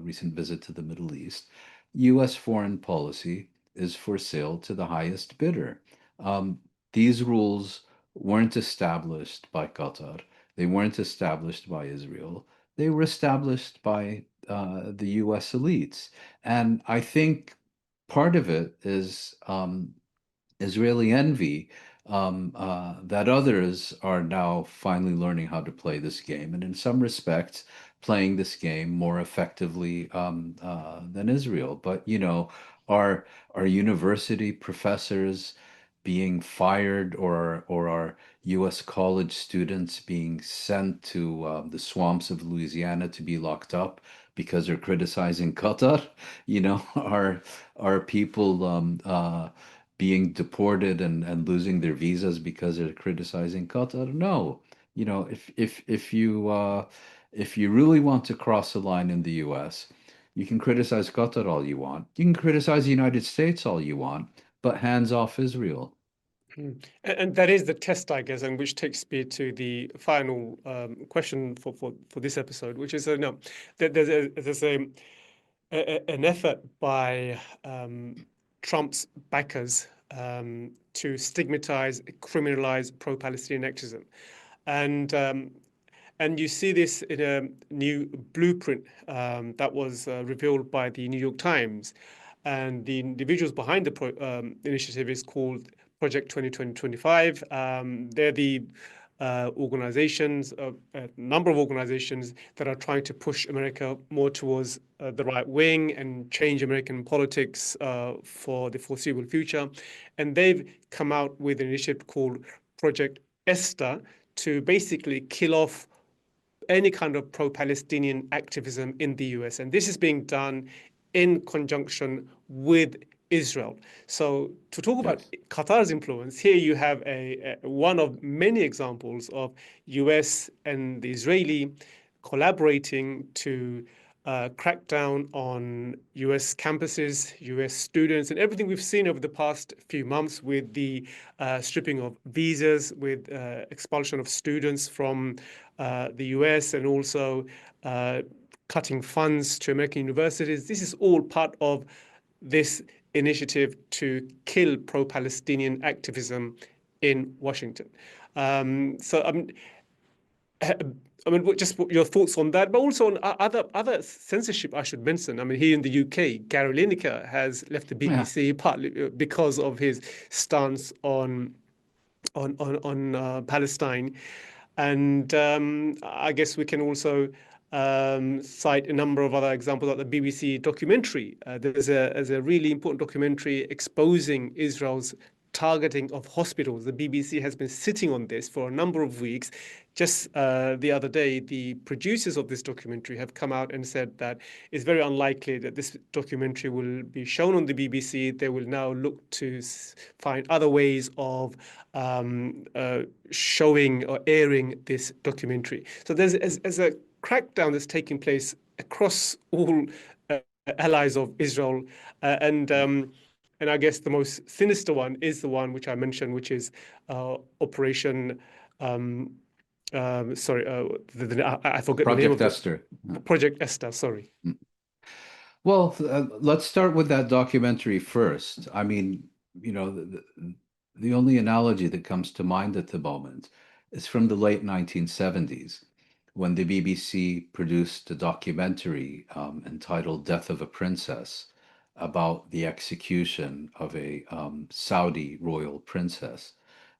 recent visit to the Middle East, U.S. foreign policy is for sale to the highest bidder. These rules weren't established by Qatar. They weren't established by Israel. They were established by the U.S. elites. And I think part of it is Israeli envy that others are now finally learning how to play this game, and in some respects, playing this game more effectively than Israel. But you know, are university professors being fired, or are U.S. college students being sent to the swamps of Louisiana to be locked up because they're criticizing Qatar? You know, are people being deported and losing their visas because they're criticizing Qatar? No. You know, if you really want to cross a line in the US, you can criticize Qatar all you want. You can criticize the United States all you want, but hands off Israel. And that is the test, I guess, and which takes me to the final question for this episode, which is no, there's an effort by Trump's backers to stigmatize, criminalize pro-Palestinian activism, and um, and you see this in a new blueprint that was revealed by the New York Times. And the individuals behind the initiative is called Project 2025. They're the organizations, a number of organizations that are trying to push America more towards the right wing and change American politics for the foreseeable future. And they've come out with an initiative called Project Esther to basically kill off any kind of pro-Palestinian activism in the US. And this is being done in conjunction with Israel. So to talk about Yes. Qatar's influence, here you have a one of many examples of US and the Israeli collaborating to crack down on US campuses, US students, and everything we've seen over the past few months with the stripping of visas, with expulsion of students from the US, and also cutting funds to American universities. This is all part of this initiative to kill pro-Palestinian activism in Washington. So I mean, just your thoughts on that, but also on other censorship I should mention. I mean, here in the UK, Gary Lineker has left the Yeah. BBC partly because of his stance on Palestine, and I guess we can also cite a number of other examples, like the BBC documentary. There's a really important documentary exposing Israel's targeting of hospitals. The BBC has been sitting on this for a number of weeks. Just the other day, the producers of this documentary have come out and said that it's very unlikely that this documentary will be shown on the BBC. They will now look to find other ways of showing or airing this documentary. So there's a crackdown that's taking place across all allies of Israel, and I guess the most sinister one is the one which I mentioned, which is Operation. Um, sorry, I forget the name Project of the Esther. Yeah. Project Esther. Sorry. Well, let's start with that documentary first. I mean, you know, the only analogy that comes to mind at the moment is from the late 1970s when the BBC produced a documentary entitled Death of a Princess about the execution of a Saudi royal princess.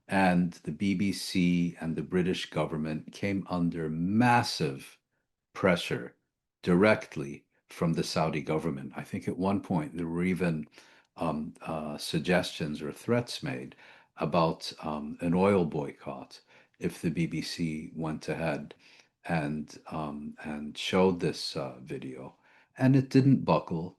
And the BBC and the British government came under massive pressure directly from the Saudi government. I think at one point there were even suggestions or threats made about an oil boycott if the BBC went ahead and showed this video, and it didn't buckle,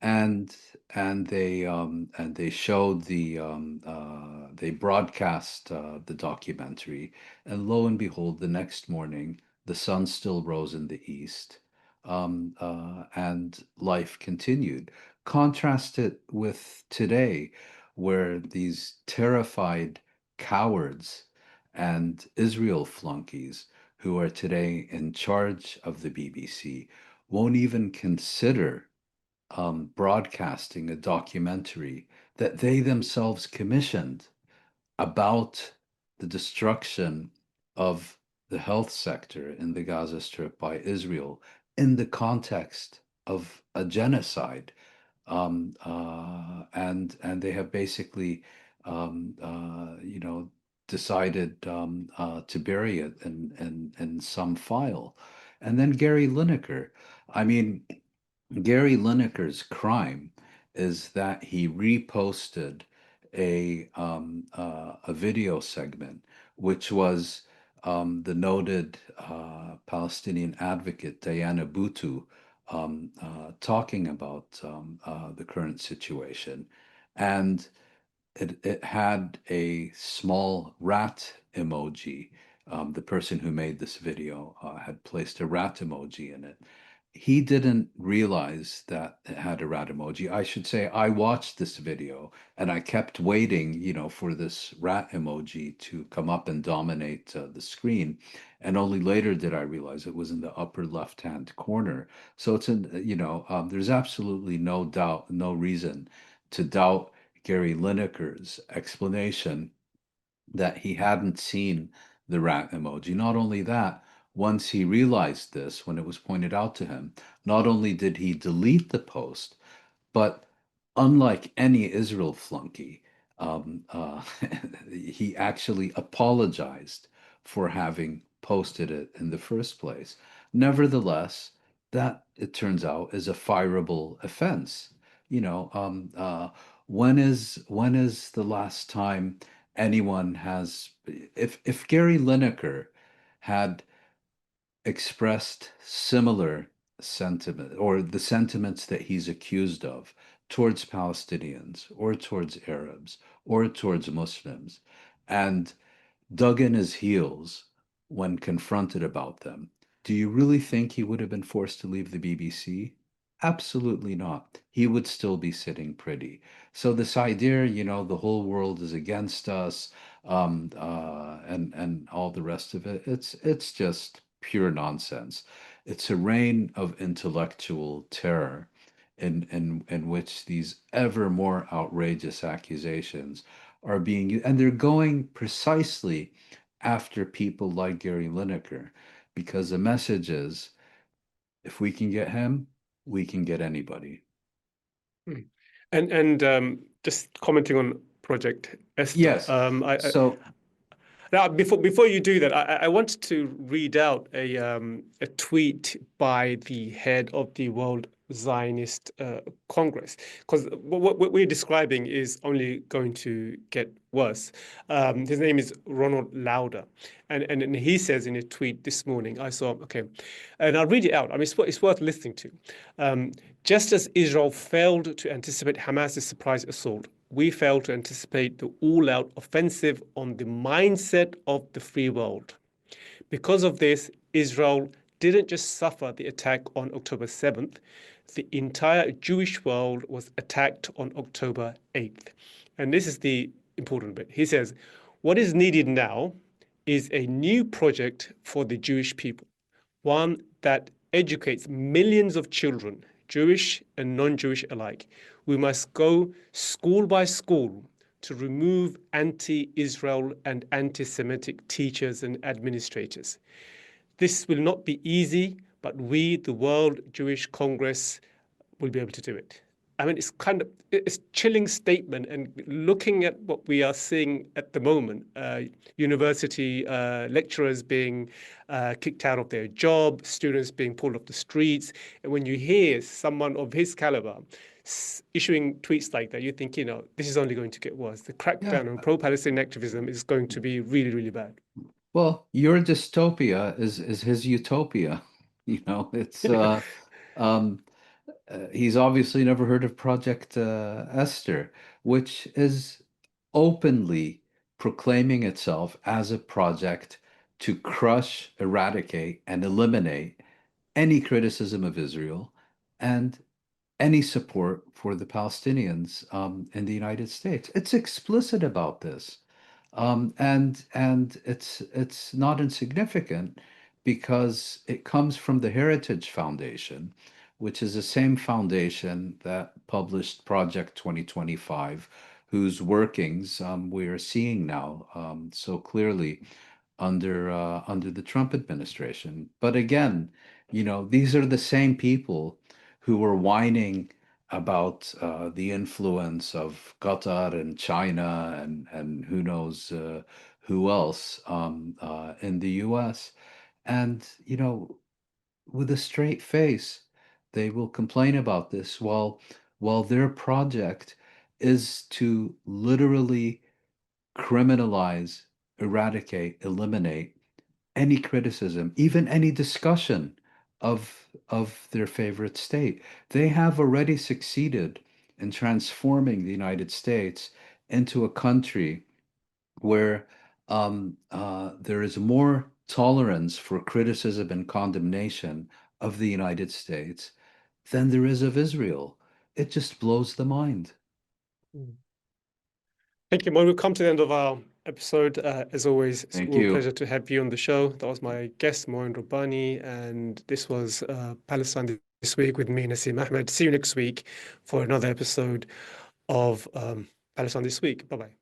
and and they showed they broadcast the documentary, and lo and behold, the next morning the sun still rose in the east, and life continued. Contrast it with today, where these terrified cowards and Israel flunkies who are today in charge of the BBC won't even consider broadcasting a documentary that they themselves commissioned about the destruction of the health sector in the Gaza Strip by Israel in the context of a genocide. And they have basically, you know, decided to bury it in some file. And then Gary Lineker. I mean, Gary Lineker's crime is that he reposted a video segment, which was the noted Palestinian advocate Diana Buttu talking about the current situation, and it had a small rat emoji. The person who made this video had placed a rat emoji in it. He didn't realize that it had a rat emoji. I should say I watched this video and I kept waiting, you know, for this rat emoji to come up and dominate the screen. And only later did I realize it was in the upper left-hand corner. So it's in, you know, there's absolutely no doubt, no reason to doubt Gary Lineker's explanation that he hadn't seen the rat emoji. Not only that, once he realized this, when it was pointed out to him, not only did he delete the post, but unlike any Israel flunky, he actually apologized for having posted it in the first place. Nevertheless, that, it turns out, is a fireable offense. You know, when is the last time anyone has, if Gary Lineker had expressed similar sentiment or the sentiments that he's accused of towards Palestinians or towards Arabs or towards Muslims and dug in his heels when confronted about them, do you really think he would have been forced to leave the BBC? Absolutely not. He would still be sitting pretty. So this idea, you know, the whole world is against us, and all the rest of it, it's just pure nonsense. It's a reign of intellectual terror in which these ever more outrageous accusations are being used, and they're going precisely after people like Gary Lineker, because the message is, if we can get him, we can get anybody. Mm. And just commenting on Project Esther, Yes. So, now, before you do that, I wanted to read out a tweet by the head of the World Zionist Congress, because what we're describing is only going to get worse. His name is Ronald Lauder, and he says in a tweet this morning, I saw, okay, and I'll read it out. I mean, it's worth listening to. Um, just as Israel failed to anticipate Hamas's surprise assault, we failed to anticipate the all-out offensive on the mindset of the free world. Because of this, Israel didn't just suffer the attack on October 7th, the entire Jewish world was attacked on October 8th. And this is the important bit. He says, what is needed now is a new project for the Jewish people, one that educates millions of children, Jewish and non-Jewish alike. We must go school by school to remove anti-Israel and anti-Semitic teachers and administrators. This will not be easy, but we, the World Jewish Congress, will be able to do it. I mean, it's a chilling statement, and looking at what we are seeing at the moment, university lecturers being kicked out of their job, students being pulled off the streets, and when you hear someone of his caliber issuing tweets like that, you think, you know, this is only going to get worse. The yeah. crackdown on pro-Palestinian activism is going to be really, really bad. Well, your dystopia is his utopia. You know, it's um, he's obviously never heard of Project Esther, which is openly proclaiming itself as a project to crush, eradicate, and eliminate any criticism of Israel and any support for the Palestinians in the United States. It's explicit about this, and it's not insignificant because it comes from the Heritage Foundation, which is the same foundation that published Project 2025, whose workings we are seeing now so clearly under the Trump administration. But again, these are the same people who were whining about the influence of Qatar and China and who knows who else in the U.S. And with a straight face, they will complain about this while their project is to literally criminalize, eradicate, eliminate any criticism, even any discussion of their favorite state. They have already succeeded in transforming the United States into a country where there is more tolerance for criticism and condemnation of the United States than there is of Israel. It just blows the mind. Thank you, Mo. We've come to the end of our episode. As always, it's a Thank real you. pleasure to have you on the show. That was my guest, Mouin Rabbani, and this was Palestine this week with me, Nassim Ahmed. See you next week for another episode of Palestine This Week. Bye-bye.